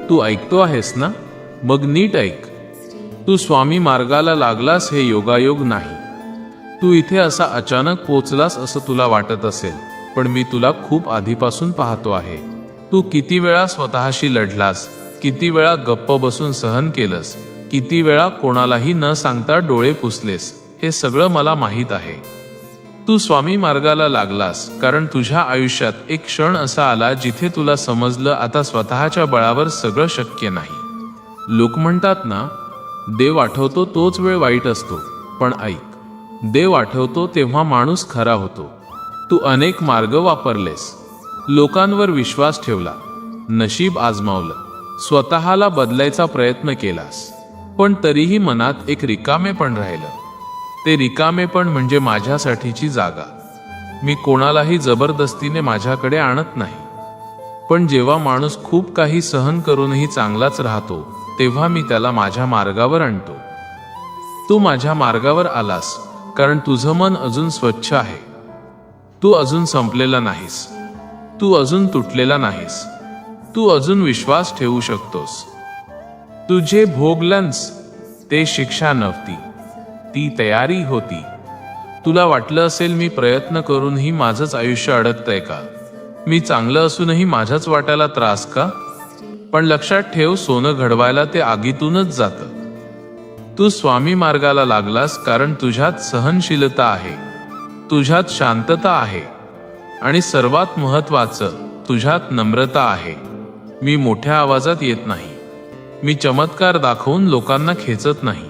तू ऐकतो आहेस ना? मग नीट ऐक. तू स्वामी मार्गाला लागलास हे योगायोग नाही. तू इथे असा अचानक पोचलास असं तुला वाटत असेल, पण मी तुला खूप आधीपासून पाहतो आहे. तू किती वेळा स्वतःशी लढलास, किती वेळा गप्प बसून सहन केलंस, किती वेळा कोणालाही न सांगता डोळे पुसलेस, हे सगळं मला माहीत आहे. तू स्वामी मार्गाला लागलास कारण तुझ्या आयुष्यात एक क्षण असा आला जिथे तुला समजलं आता स्वतःच्या बळावर सगळं शक्य नाही. लोक म्हणतात ना, देव आठवतो तोच वेळ वाईट असतो, पण ऐक, देव आठवतो तेव्हा माणूस खरा होतो. तू अनेक मार्ग वापरलेस, लोकांवर विश्वास ठेवला, नशीब आजमावलं, स्वतःला बदलायचा प्रयत्न केलास, पण तरीही मनात एक रिकामेपण राहिलं. ते रिकामेपण म्हणजे माझ्यासाठीची जागा. मी कोणालाही जबरदस्तीने माझ्याकडे आणत नाही, पण जेव्हा माणूस खूप काही सहन करूनही चांगलाच राहतो तेव्हा मी त्याला माझ्या मार्गावर आणतो. तू माझ्या मार्गावर आलास कारण तुझं मन अजून स्वच्छ आहे. तू अजून संपलेला नाहीस, तू अजून तुटलेला नाहीस, तू अजून विश्वास ठेवू शकतोस. तू जे भोगलंस ते शिक्षा नव्हती, ती तयारी होती. तुला वाटलं असेल मी प्रयत्न करूनही माझंच आयुष्य अडकतंय का, मी चांगलं असूनही माझ्याच वाट्याला त्रास का? पण लक्षात ठेव, सोनं घडवायला ते आगीतूनच जातं. तू स्वामी मार्गाला लागलास कारण तुझ्यात सहनशीलता आहे, तुझ्यात शांतता आहे आणि सर्वात महत्त्वाचं तुझ्यात नम्रता आहे. मी मोठ्या आवाजात येत नाही, मी चमत्कार दाखवून लोकांना खेचत नाही.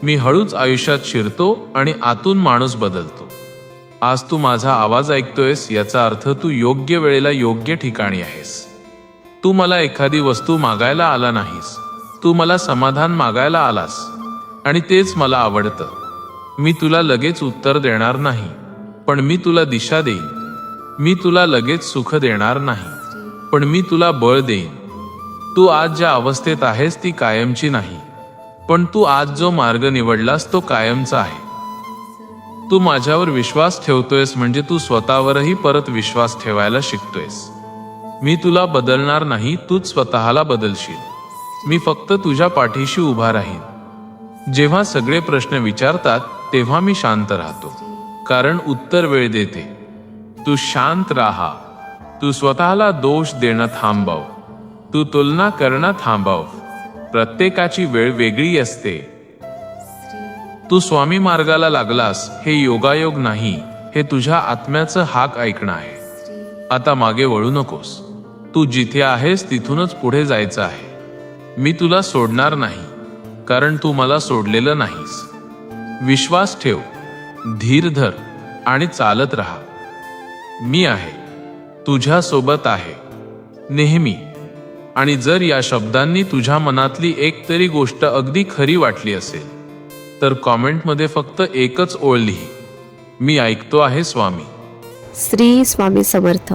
मी हळूच आयुष्यात शिरतो आणि आतून माणूस बदलतो. आज तू माझा आवाज ऐकतोयस याचा अर्थ तू योग्य वेळेला योग्य ठिकाणी आहेस. तू मला एखादी वस्तू मागायला आला नाहीस, तू मला समाधान मागायला आलास आणि तेच मला आवडतं. मी तुला लगेच उत्तर देणार नाही, पण मी तुला दिशा देईन. मी तुला लगेच सुख देणार नाही, पण मी तुला बळ देईन. तू आज ज्या अवस्थेत आहेस ती कायमची नाही, पण तू आज जो मार्ग निवडलास तो कायमचा आहे. तू माझ्यावर विश्वास ठेवतोयस म्हणजे तू स्वतःवरही परत विश्वास ठेवायला शिकतोयस. मी तुला बदलणार नाही, तूच स्वतःला बदलशील. मी फक्त तुझ्या पाठीशी उभा राहीन. जेव्हा सगळे प्रश्न विचारतात तेव्हा मी शांत राहतो, कारण उत्तर वेळ देते. तू शांत राहा. तू स्वतःला दोष देणं थांबव, तू तुलना करणं थांबव. प्रत्येकाची वेळ वेगळी असते. तू स्वामी मार्गाला लागलास हे योगायोग नाही, हे तुझ्या आत्म्याचं हाक ऐकणं आहे. आता मागे वळू नकोस. तू जिथे आहेस तिथूनच पुढे जायचं आहे. मी तुला सोडणार नाही, कारण तू मला सोडलेलं नाहीस. विश्वास ठेव, धीर धर आणि चालत राहा. मी आहे, तुझ्या सोबत आहे नेहमी. आणि जर या शब्दांनी तुझ्या मनातली एक तरी गोष्ट अगदी खरी वाटली असेल तर कॉमेंटमध्ये फक्त एकच ओळ लिही, मी ऐकतो आहे स्वामी. श्री स्वामी समर्थ.